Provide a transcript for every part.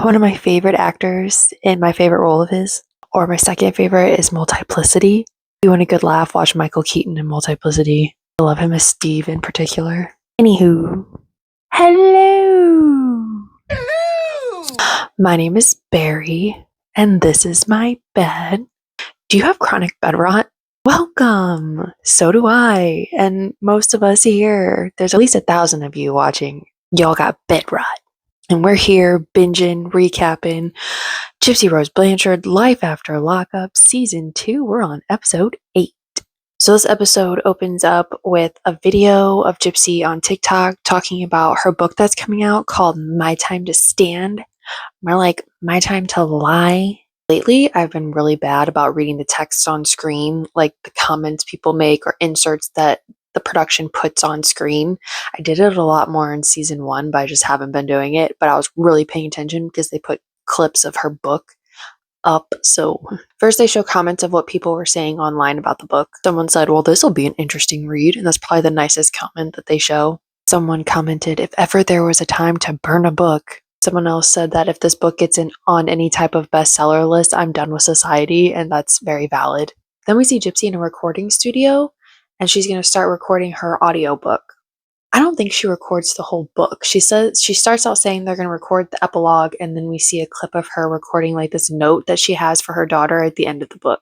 One of my favorite actors in my favorite role of his, or my second favorite, is Multiplicity. If you want a good laugh, watch Michael Keaton in Multiplicity. I love him as Steve in particular. Anywho, hello! My name is Barry, and this is my bed. Do you have chronic bed rot? Welcome! So do I, and most of us here. There's at least 1,000 of you watching. Y'all got bed rot. And we're here binging, recapping Gypsy Rose Blanchard, Life After Lockup, Season 2. We're on Episode 8. So this episode opens up with a video of Gypsy on TikTok talking about her book that's coming out called My Time to Stand. More like My Time to Lie. Lately, I've been really bad about reading the text on screen, like the comments people make or inserts that the production puts on screen. I did it a lot more in season 1, but I just haven't been doing it. But I was really paying attention because they put clips of her book up. So first they show comments of what people were saying online about the book. Someone said, well, this will be an interesting read. And that's probably the nicest comment that they show. Someone commented, if ever there was a time to burn a book. Someone else said that if this book gets on any type of bestseller list, I'm done with society. And that's very valid. Then we see Gypsy in a recording studio, and she's going to start recording her audiobook. I don't think she records the whole book. She starts out saying they're going to record the epilogue, and then we see a clip of her recording like this note that she has for her daughter at the end of the book.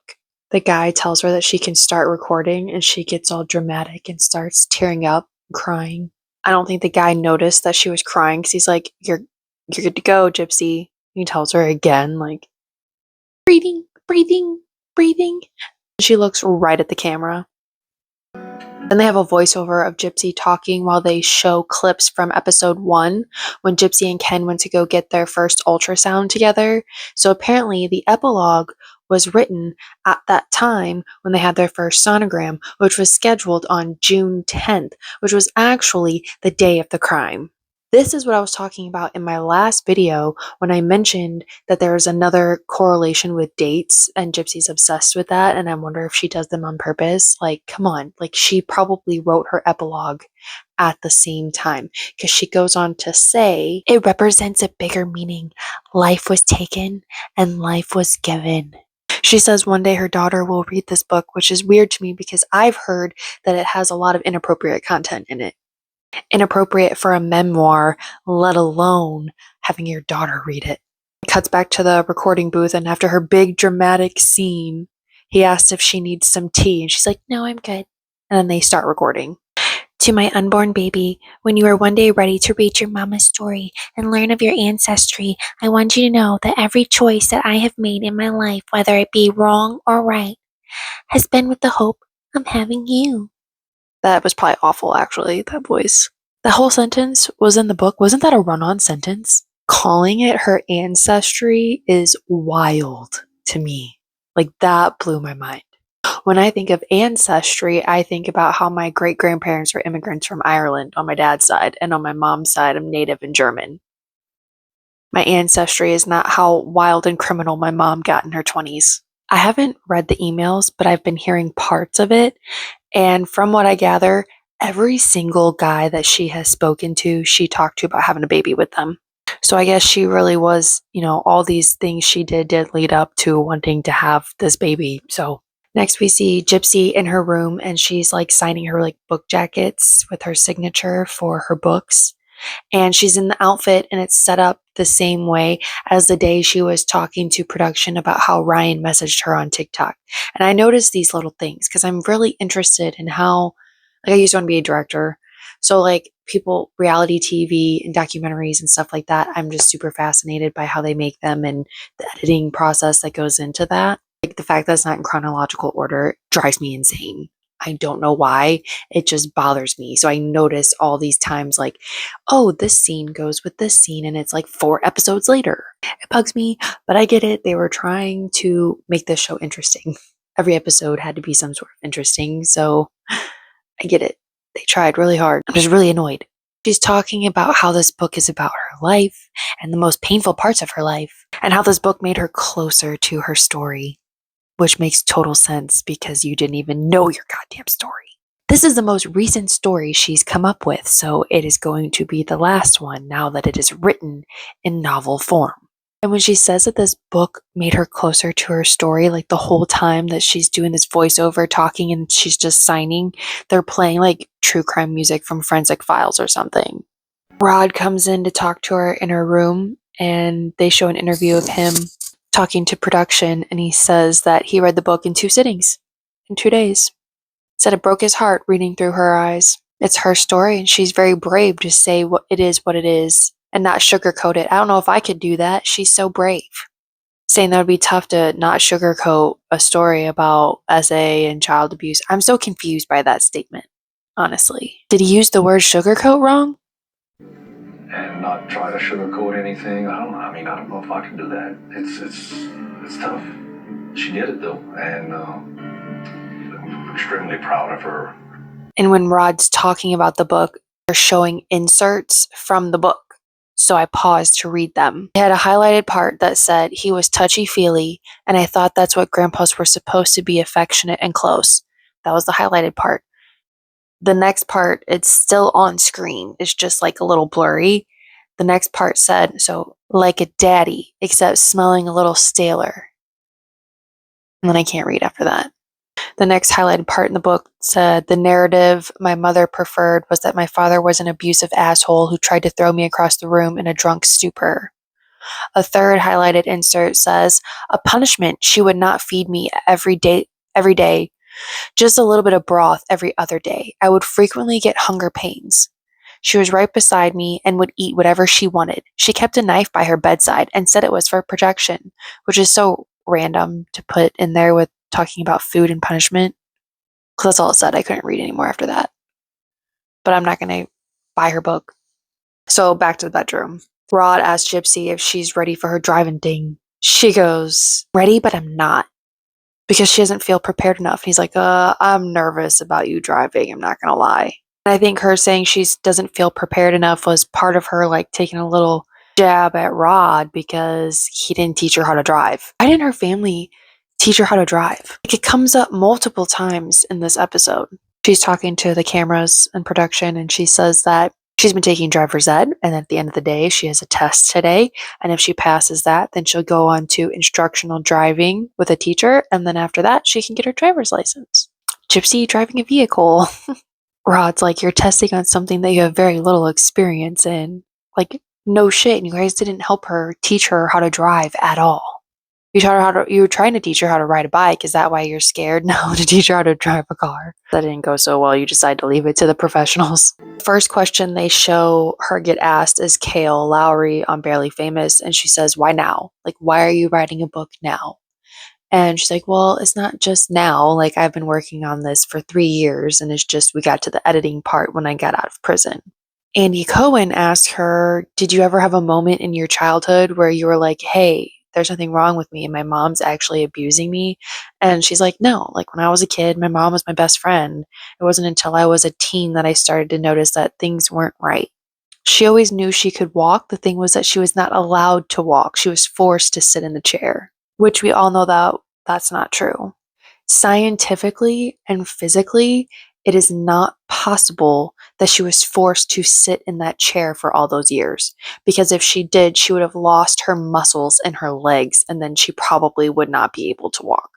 The guy tells her that she can start recording, and she gets all dramatic and starts tearing up and crying. I don't think the guy noticed that she was crying because he's like, you're good to go, Gypsy. He tells her again, like, breathing, breathing, breathing. She looks right at the camera. Then they have a voiceover of Gypsy talking while they show clips from episode 1 when Gypsy and Ken went to go get their first ultrasound together. So apparently the epilogue was written at that time when they had their first sonogram, which was scheduled on June 10th, which was actually the day of the crime. This is what I was talking about in my last video when I mentioned that there is another correlation with dates and Gypsy's obsessed with that, and I wonder if she does them on purpose. Like, come on, like she probably wrote her epilogue at the same time because she goes on to say it represents a bigger meaning. Life was taken and life was given. She says one day her daughter will read this book, which is weird to me because I've heard that it has a lot of inappropriate content in it. Inappropriate for a memoir, let alone having your daughter read it. It cuts back to the recording booth, and after her big dramatic scene, he asks if she needs some tea, and she's like, no, I'm good. And then they start recording. To my unborn baby, when you are one day ready to read your mama's story and learn of your ancestry, I want you to know that every choice that I have made in my life, whether it be wrong or right, has been with the hope of having you. That was probably awful, actually, that voice. The whole sentence was in the book. Wasn't that a run-on sentence? Calling it her ancestry is wild to me. Like, that blew my mind. When I think of ancestry, I think about how my great-grandparents were immigrants from Ireland on my dad's side, and on my mom's side, I'm Native and German. My ancestry is not how wild and criminal my mom got in her 20s. I haven't read the emails, but I've been hearing parts of it. And from what I gather, every single guy that she has spoken to, she talked to about having a baby with them. So I guess she really was, all these things she did lead up to wanting to have this baby. So next we see Gypsy in her room, and she's like signing her like book jackets with her signature for her books. And she's in the outfit, and it's set up the same way as the day she was talking to production about how Ryan messaged her on TikTok. And I noticed these little things because I'm really interested in how, like, I used to want to be a director. So like people, reality TV and documentaries and stuff like that, I'm just super fascinated by how they make them and the editing process that goes into that. Like the fact that it's not in chronological order drives me insane. I don't know why. It just bothers me. So I notice all these times like, oh, this scene goes with this scene, and it's like 4 episodes later. It bugs me, but I get it. They were trying to make this show interesting. Every episode had to be some sort of interesting. So I get it. They tried really hard. I'm just really annoyed. She's talking about how this book is about her life and the most painful parts of her life, and how this book made her closer to her story. Which makes total sense because you didn't even know your goddamn story. This is the most recent story she's come up with, so it is going to be the last one now that it is written in novel form. And when she says that this book made her closer to her story, like the whole time that she's doing this voiceover talking and she's just signing, they're playing like true crime music from Forensic Files or something. Rod comes in to talk to her in her room, and they show an interview of him talking to production, and he says that he read the book in 2 sittings, in 2 days. Said it broke his heart reading through her eyes. It's her story, and she's very brave to say what it is, and not sugarcoat it. I don't know if I could do that. She's so brave. Saying that would be tough to not sugarcoat a story about SA and child abuse. I'm so confused by that statement, honestly. Did he use the word sugarcoat wrong? And not try to sugarcoat anything. I don't know if I can do that. It's tough. She did it though, and I'm extremely proud of her. And when Rod's talking about the book, they're showing inserts from the book. So I paused to read them. It had a highlighted part that said he was touchy-feely, and I thought that's what grandpas were supposed to be, affectionate and close. That was the highlighted part. The next part, it's still on screen. It's just like a little blurry. The next part said, so like a daddy, except smelling a little staler. And then I can't read after that. The next highlighted part in the book said, the narrative my mother preferred was that my father was an abusive asshole who tried to throw me across the room in a drunk stupor. A third highlighted insert says, a punishment she would not feed me every day, just a little bit of broth every other day. I would frequently get hunger pains. She was right beside me and would eat whatever she wanted. She kept a knife by her bedside and said it was for protection, which is so random to put in there with talking about food and punishment. Because that's all it said. I couldn't read anymore after that. But I'm not going to buy her book. So back to the bedroom. Rod asked Gypsy if she's ready for her driving ding. She goes, ready, but I'm not. Because she doesn't feel prepared enough. He's like, I'm nervous about you driving. I'm not going to lie. And I think her saying she doesn't feel prepared enough was part of her like taking a little jab at Rod because he didn't teach her how to drive. Why didn't her family teach her how to drive? Like, it comes up multiple times in this episode. She's talking to the cameras and production, and she says that she's been taking driver's ed, and at the end of the day, she has a test today, and if she passes that, then she'll go on to instructional driving with a teacher, and then after that, she can get her driver's license. Gypsy driving a vehicle. Rod's like, you're testing on something that you have very little experience in. Like, no shit, and you guys didn't help her, teach her how to drive at all. You were trying to teach her how to ride a bike. Is that why you're scared now to teach her how to drive a car? That didn't go so well. You decided to leave it to the professionals. First question they show her get asked is Kale Lowry on Barely Famous. And she says, why now? Like, why are you writing a book now? And she's like, well, it's not just now. Like, I've been working on this for 3 years. And it's just we got to the editing part when I got out of prison. Andy Cohen asked her, did you ever have a moment in your childhood where you were like, hey, there's nothing wrong with me and my mom's actually abusing me? And she's like, no, like when I was a kid, my mom was my best friend. It wasn't until I was a teen that I started to notice that things weren't right. She always knew she could walk. The thing was that she was not allowed to walk. She was forced to sit in the chair, which we all know that that's not true. Scientifically and physically, it is not possible that she was forced to sit in that chair for all those years. Because if she did, she would have lost her muscles in her legs, and then she probably would not be able to walk.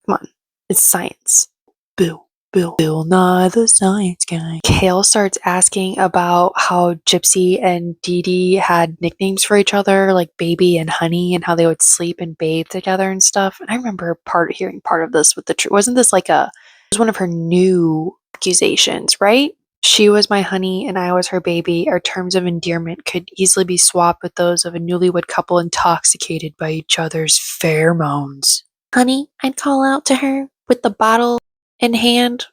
Come on, it's science. Bill Nye the Science Guy. Kale starts asking about how Gypsy and Dee Dee had nicknames for each other, like Baby and Honey, and how they would sleep and bathe together and stuff. And I remember hearing part of this with the truth. Wasn't this like it was one of her new accusations, right? She was my honey and I was her baby. Our terms of endearment could easily be swapped with those of a newlywed couple intoxicated by each other's pheromones. Honey, I'd call out to her with the bottle in hand.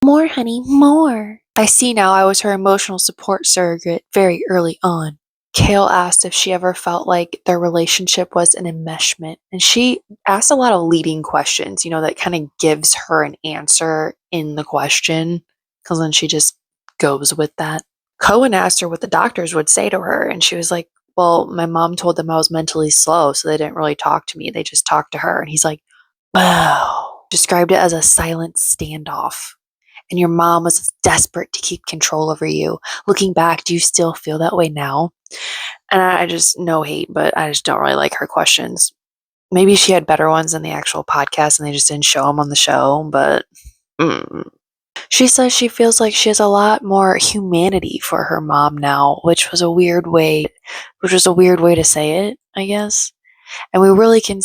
More, honey, more. I see now I was her emotional support surrogate very early on. Kale asked if she ever felt like their relationship was an enmeshment. And she asked a lot of leading questions, that kind of gives her an answer in the question, because then she just goes with that. Cohen asked her what the doctors would say to her, and she was like, well, my mom told them I was mentally slow, so they didn't really talk to me. They just talked to her. And he's like, wow. Described it as a silent standoff. And your mom was desperate to keep control over you. Looking back, do you still feel that way now? And I just, no hate, but I just don't really like her questions. Maybe she had better ones in the actual podcast and they just didn't show them on the show, but she says she feels like she has a lot more humanity for her mom now, which was a weird way to say it, I guess. And we really can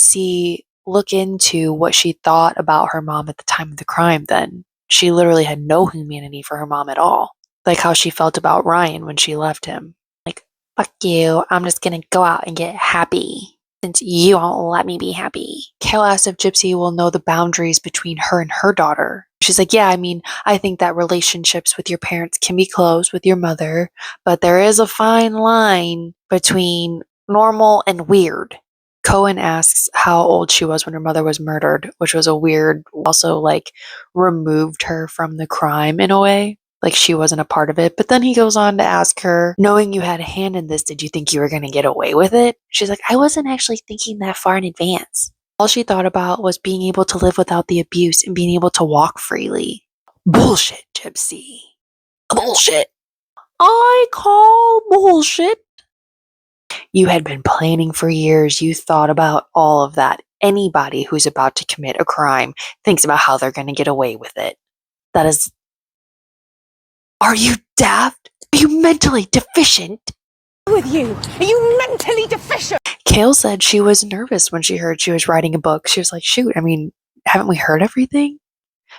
look into what she thought about her mom at the time of the crime then. She literally had no humanity for her mom at all. Like how she felt about Ryan when she left him. Like, fuck you, I'm just gonna go out and get happy since you won't let me be happy. Kale asks if Gypsy will know the boundaries between her and her daughter. She's like, yeah, I mean, I think that relationships with your parents can be close with your mother, but there is a fine line between normal and weird. Cohen asks how old she was when her mother was murdered, which was a weird, also like removed her from the crime in a way. Like she wasn't a part of it. But then he goes on to ask her, knowing you had a hand in this, did you think you were going to get away with it? She's like, I wasn't actually thinking that far in advance. All she thought about was being able to live without the abuse and being able to walk freely. Bullshit, Gypsy. Bullshit. I call bullshit. You had been planning for years. You thought about all of that. Anybody who's about to commit a crime thinks about how they're going to get away with it. That is... Are you daft? Are you mentally deficient? With you? Are you mentally deficient? Kale said she was nervous when she heard she was writing a book. She was like, shoot, I mean, haven't we heard everything?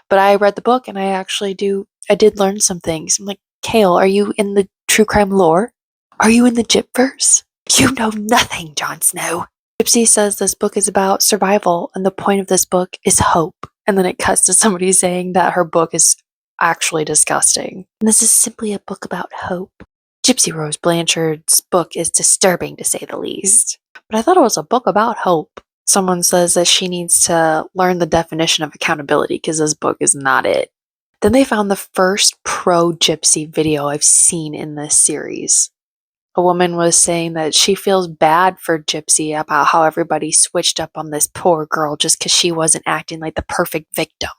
But I read the book and I did learn some things. I'm like, Kale, are you in the true crime lore? Are you in the Gypverse? You know nothing, Jon Snow. Gypsy says this book is about survival and the point of this book is hope. And then it cuts to somebody saying that her book is actually disgusting. And this is simply a book about hope. Gypsy Rose Blanchard's book is disturbing to say the least. But I thought it was a book about hope. Someone says that she needs to learn the definition of accountability because this book is not it. Then they found the first pro-Gypsy video I've seen in this series. A woman was saying that she feels bad for Gypsy about how everybody switched up on this poor girl just because she wasn't acting like the perfect victim.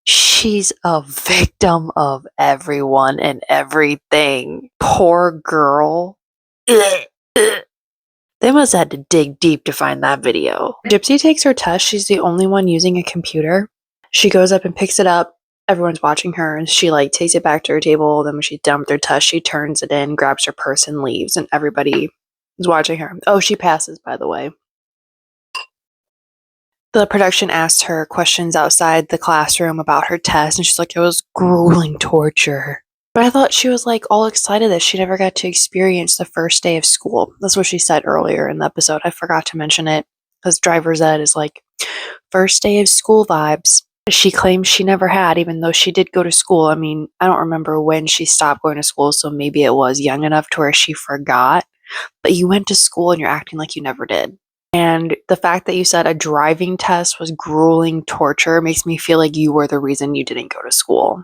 She's a victim of everyone and everything. Poor girl. They must have had to dig deep to find that video. Gypsy takes her test. She's the only one using a computer. She goes up and picks it up. Everyone's watching her and she takes it back to her table. Then when she's done with her test, she turns it in, grabs her purse and leaves, and everybody is watching her. Oh, she passes, by the way. The production asked her questions outside the classroom about her test, and she's like, it was grueling torture. But I thought she was all excited that she never got to experience the first day of school. That's what she said earlier in the episode. I forgot to mention it because driver's ed is first day of school vibes. She claims she never had, even though she did go to school. I mean, I don't remember when she stopped going to school, so maybe it was young enough to where she forgot. But you went to school and you're acting like you never did. And the fact that you said a driving test was grueling torture makes me feel like you were the reason you didn't go to school.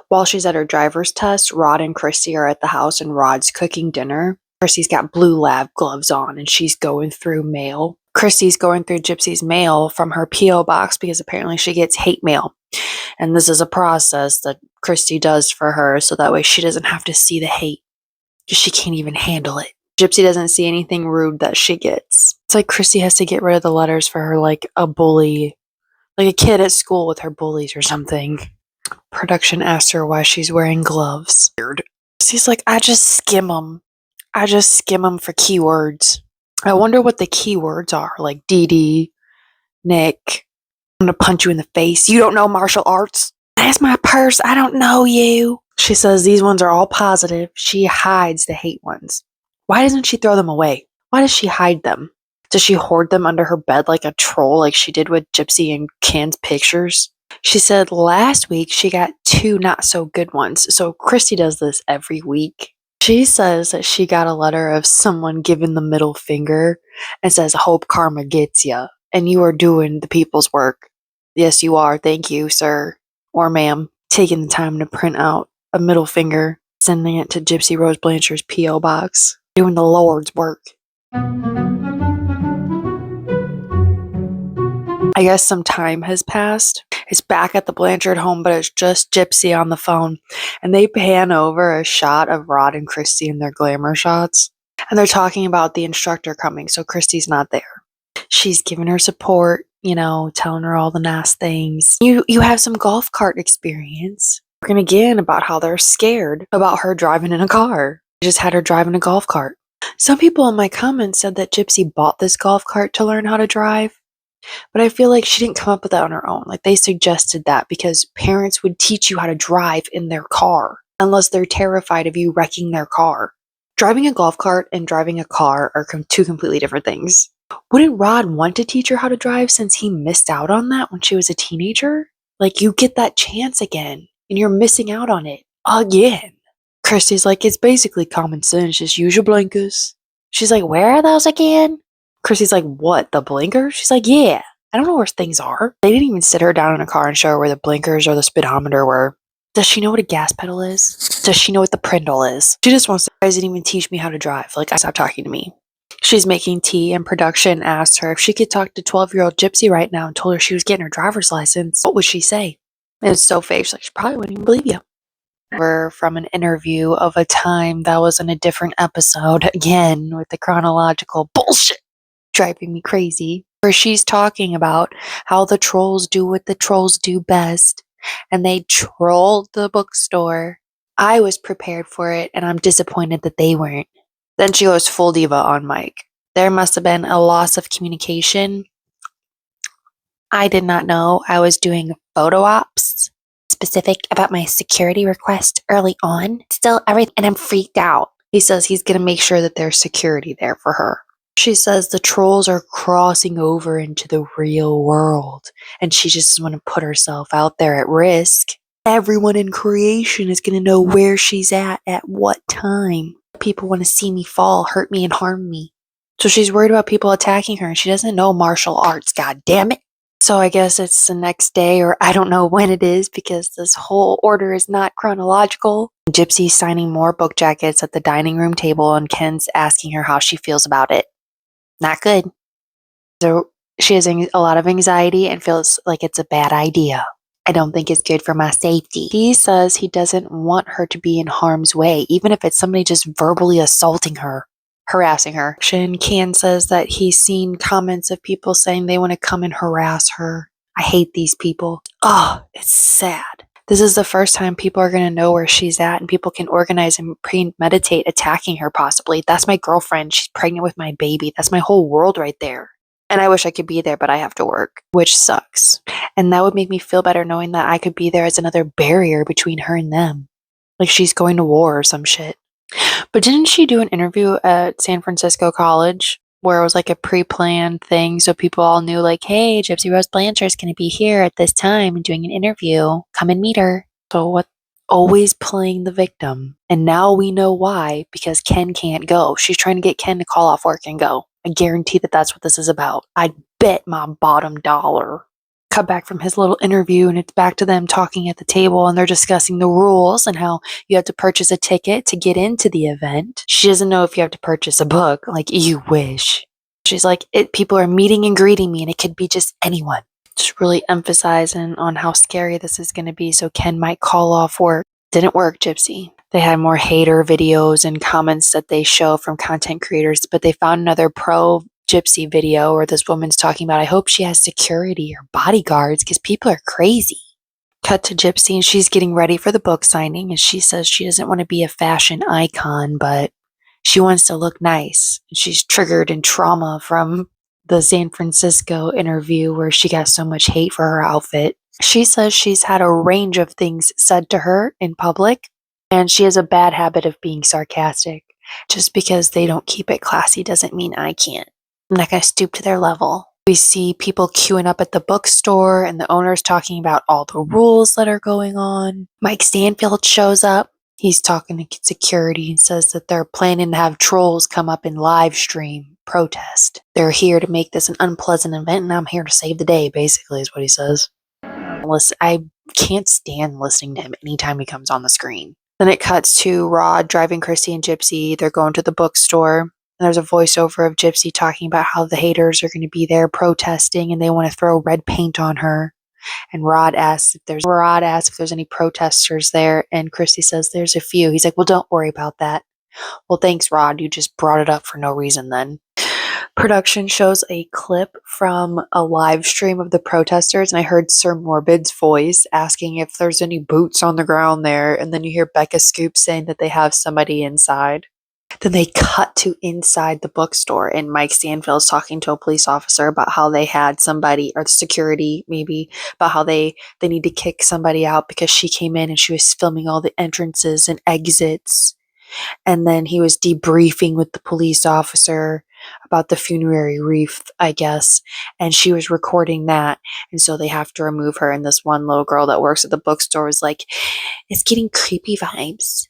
While she's at her driver's test, Rod and Christy are at the house and Rod's cooking dinner. Christy's got blue lab gloves on and she's going through mail. Christy's going through Gypsy's mail from her P.O. box because apparently she gets hate mail. And this is a process that Christy does for her so that way she doesn't have to see the hate. She can't even handle it. Gypsy doesn't see anything rude that she gets. It's like Christy has to get rid of the letters for her a bully. Like a kid at school with her bullies or something. Production asked her why she's wearing gloves. She's like, I just skim them. I just skim them for keywords. I wonder what the keywords are. Like DD, Nick, I'm gonna punch you in the face. You don't know martial arts? That's my purse. I don't know you. She says these ones are all positive. She hides the hate ones. Why doesn't she throw them away? Why does she hide them? Does she hoard them under her bed like a troll like she did with Gypsy and Ken's pictures? She said last week she got 2 not so good ones. So Christy does this every week. She says that she got a letter of someone giving the middle finger and says, hope karma gets ya. And you are doing the people's work. Yes, you are. Thank you, sir or ma'am. Taking the time to print out a middle finger, sending it to Gypsy Rose Blanchard's P.O. box. Doing the Lord's work. I guess some time has passed. It's back at the Blanchard home, but it's just Gypsy on the phone. And they pan over a shot of Rod and Christy in their glamour shots. And they're talking about the instructor coming, so Christy's not there. She's giving her support, telling her all the nice things. You have some golf cart experience. Talking again about how they're scared about her driving in a car. Just had her driving a golf cart. Some people in my comments said that Gypsy bought this golf cart to learn how to drive, but I feel like she didn't come up with that on her own. Like, they suggested that because parents would teach you how to drive in their car unless they're terrified of you wrecking their car. Driving a golf cart and driving a car are two completely different things. Wouldn't Rod want to teach her how to drive since he missed out on that when she was a teenager? Like, you get that chance again, and you're missing out on it again. Christy's like, it's basically common sense, just use your blinkers. She's like, where are those again? Christy's like, what, the blinkers? She's like, yeah, I don't know where things are. They didn't even sit her down in a car and show her where the blinkers or the speedometer were. Does she know what a gas pedal is? Does she know what the Prindle is? She just wants to, guys didn't even teach me how to drive. Like, stop talking to me. She's making tea, and production asked her if she could talk to 12-year-old Gypsy right now and told her she was getting her driver's license. What would she say? And it's so fake. She's like, she probably wouldn't even believe you. We're from an interview of a time that was in a different episode, again, with the chronological bullshit driving me crazy, where she's talking about how the trolls do what the trolls do best, and they trolled the bookstore. I was prepared for it, and I'm disappointed that they weren't. Then she goes full diva on mic. There must have been a loss of communication. I did not know I was doing photo ops specific about my security request early on. Still everything, and I'm freaked out. He says he's going to make sure that there's security there for her. She says the trolls are crossing over into the real world, and she just doesn't want to put herself out there at risk. Everyone in creation is going to know where she's at what time. People want to see me fall, hurt me, and harm me. So she's worried about people attacking her, and she doesn't know martial arts, god damn it. So I guess it's the next day, or I don't know when it is, because this whole order is not chronological. Gypsy's signing more book jackets at the dining room table, and Ken's asking her how she feels about it. Not good. So she has a lot of anxiety and feels like it's a bad idea. I don't think it's good for my safety. He says he doesn't want her to be in harm's way, even if it's somebody just verbally assaulting her, harassing her. Ken says that he's seen comments of people saying they want to come and harass her. I hate these people. Oh, it's sad. This is the first time people are going to know where she's at, and people can organize and premeditate attacking her possibly. That's my girlfriend. She's pregnant with my baby. That's my whole world right there. And I wish I could be there, but I have to work, which sucks. And that would make me feel better knowing that I could be there as another barrier between her and them. Like she's going to war or some shit. But didn't she do an interview at San Francisco College where it was like a pre-planned thing so people all knew like, hey, Gypsy Rose Blanchard is going to be here at this time and doing an interview. Come and meet her. So what? Always playing the victim. And now we know why, because Ken can't go. She's trying to get Ken to call off work and go. I guarantee that that's what this is about. I'd bet my bottom dollar. Cut back from his little interview, and it's back to them talking at the table, and they're discussing the rules and how you have to purchase a ticket to get into the event. She doesn't know if you have to purchase a book. Like, you wish. She's like, people are meeting and greeting me, and it could be just anyone. Just really emphasizing on how scary this is going to be, so Ken might call off work. Didn't work, Gypsy. They had more hater videos and comments that they show from content creators, but they found another pro Gypsy video where this woman's talking about, I hope she has security or bodyguards because people are crazy. Cut to Gypsy, and she's getting ready for the book signing, and she says she doesn't want to be a fashion icon, but she wants to look nice. And she's triggered in trauma from the San Francisco interview where she got so much hate for her outfit. She says she's had a range of things said to her in public, and she has a bad habit of being sarcastic. Just because they don't keep it classy doesn't mean I can't. I'm not going to stoop to their level. We see people queuing up at the bookstore, and the owner's talking about all the rules that are going on. Mike Stanfield shows up. He's talking to security and says that they're planning to have trolls come up and live stream protest. They're here to make this an unpleasant event, and I'm here to save the day, basically, is what he says. Listen, I can't stand listening to him anytime he comes on the screen. Then it cuts to Rod driving Christy and Gypsy. They're going to the bookstore. And there's a voiceover of Gypsy talking about how the haters are going to be there protesting and they want to throw red paint on her. And Rod asks if there's any protesters there, and Christy says there's a few. He's like, well, don't worry about that. Well, thanks, Rod. You just brought it up for no reason then. Production shows a clip from a live stream of the protesters, and I heard Sir Morbid's voice asking if there's any boots on the ground there, and then you hear Becca Scoop saying that they have somebody inside. Then they cut to inside the bookstore, and Mike Stanfield's talking to a police officer about how they had somebody, or the security maybe, about how they need to kick somebody out because she came in and she was filming all the entrances and exits. And then he was debriefing with the police officer about the funerary wreath, I guess, and she was recording that, and so they have to remove her. And this one little girl that works at the bookstore was like, it's getting creepy vibes.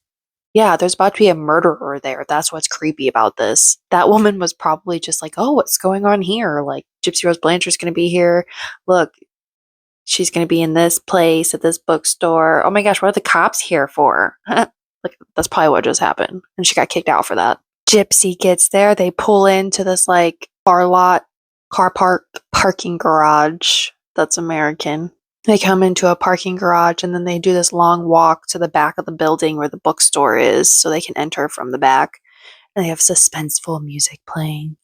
Yeah, there's about to be a murderer there. That's what's creepy about this. That woman was probably just like, oh, what's going on here? Like, Gypsy Rose Blanchard's going to be here. Look, she's going to be in this place at this bookstore. Oh my gosh, what are the cops here for? Like, that's probably what just happened. And she got kicked out for that. Gypsy gets there. They pull into this, like, car parking garage. That's American. They come into a parking garage, and then they do this long walk to the back of the building where the bookstore is so they can enter from the back. And they have suspenseful music playing.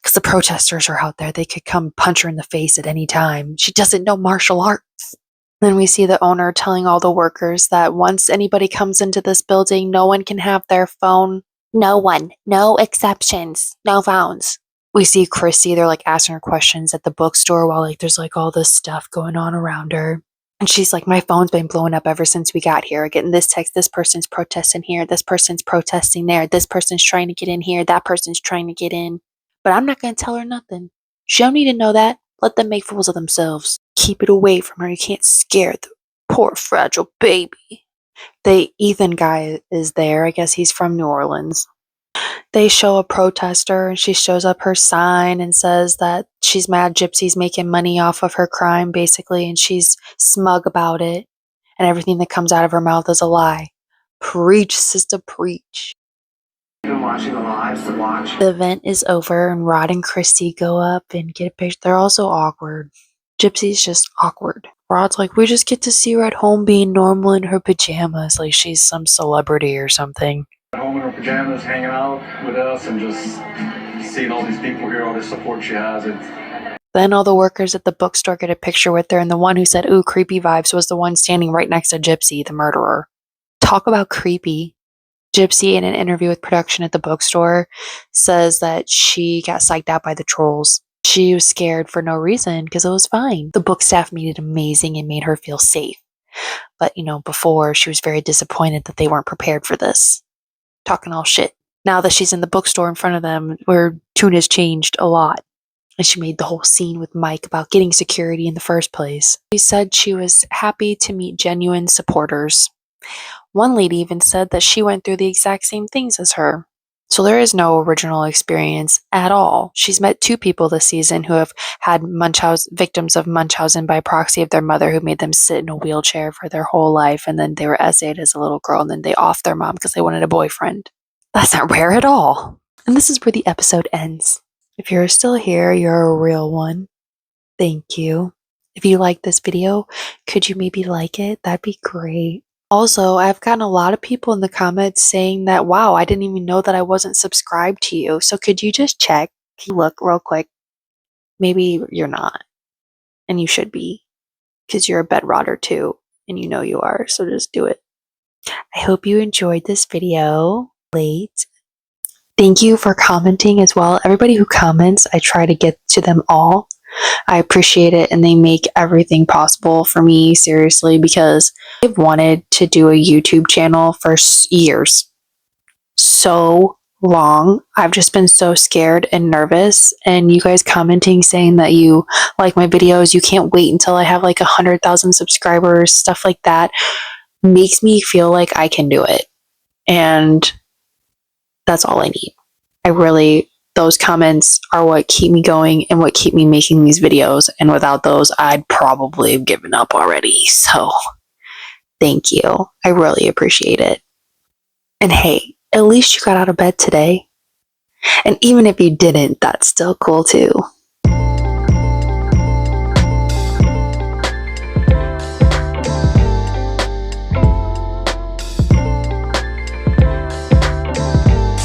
Because the protesters are out there. They could come punch her in the face at any time. She doesn't know martial arts. Then we see the owner telling all the workers that once anybody comes into this building, no one can have their phone. No one. No exceptions. No phones. We see Chrissy, they're like asking her questions at the bookstore while like there's like all this stuff going on around her. And she's like, my phone's been blowing up ever since we got here. Getting this text, this person's protesting here, this person's protesting there, this person's trying to get in here, that person's trying to get in. But I'm not going to tell her nothing. She don't need to know that. Let them make fools of themselves. Keep it away from her. You can't scare the poor fragile baby. The Ethan guy is there. I guess he's from New Orleans. They show a protester, and she shows up her sign and says that she's mad Gypsy's making money off of her crime, basically, and she's smug about it. And everything that comes out of her mouth is a lie. Preach, sister, preach. Been watching the lives to watch. The event is over, and Rod and Christy go up and get a picture. They're also awkward. Gypsy's just awkward. Rod's like, we just get to see her at home being normal in her pajamas, like she's some celebrity or something. At home in her pajamas, hanging out with us, and just seeing all these people here, all this support she has. Then all the workers at the bookstore get a picture with her, and the one who said, ooh, creepy vibes, was the one standing right next to Gypsy, the murderer. Talk about creepy. Gypsy, in an interview with production at the bookstore, says that she got psyched out by the trolls. She was scared for no reason because it was fine. The book staff made it amazing and made her feel safe. But, before, she was very disappointed that they weren't prepared for this. Talking all shit. Now that she's in the bookstore in front of them, her tune has changed a lot. And she made the whole scene with Mike about getting security in the first place. She said she was happy to meet genuine supporters. One lady even said that she went through the exact same things as her. So there is no original experience at all. She's met 2 people this season who have had victims of Munchausen by proxy of their mother, who made them sit in a wheelchair for their whole life, and then they were essayed as a little girl, and then they offed their mom because they wanted a boyfriend. That's not rare at all. And this is where the episode ends. If you're still here, you're a real one. Thank you. If you like this video, could you maybe like it? That'd be great. Also, I've gotten a lot of people in the comments saying that, wow, I didn't even know that I wasn't subscribed to you. So could you just check, look real quick? Maybe you're not. And you should be. Because you're a Bedrotter too. And you know you are. So just do it. I hope you enjoyed this video. Thank you for commenting as well. Everybody who comments, I try to get to them all. I appreciate it, and they make everything possible for me, seriously, because I've wanted to do a YouTube channel for years. So long. I've just been so scared and nervous, and you guys commenting saying that you like my videos, you can't wait until I have like 100,000 subscribers, stuff like that, makes me feel like I can do it. And that's all I need. Those comments are what keep me going and what keep me making these videos. And without those, I'd probably have given up already. So thank you. I really appreciate it. And hey, at least you got out of bed today. And even if you didn't, that's still cool too.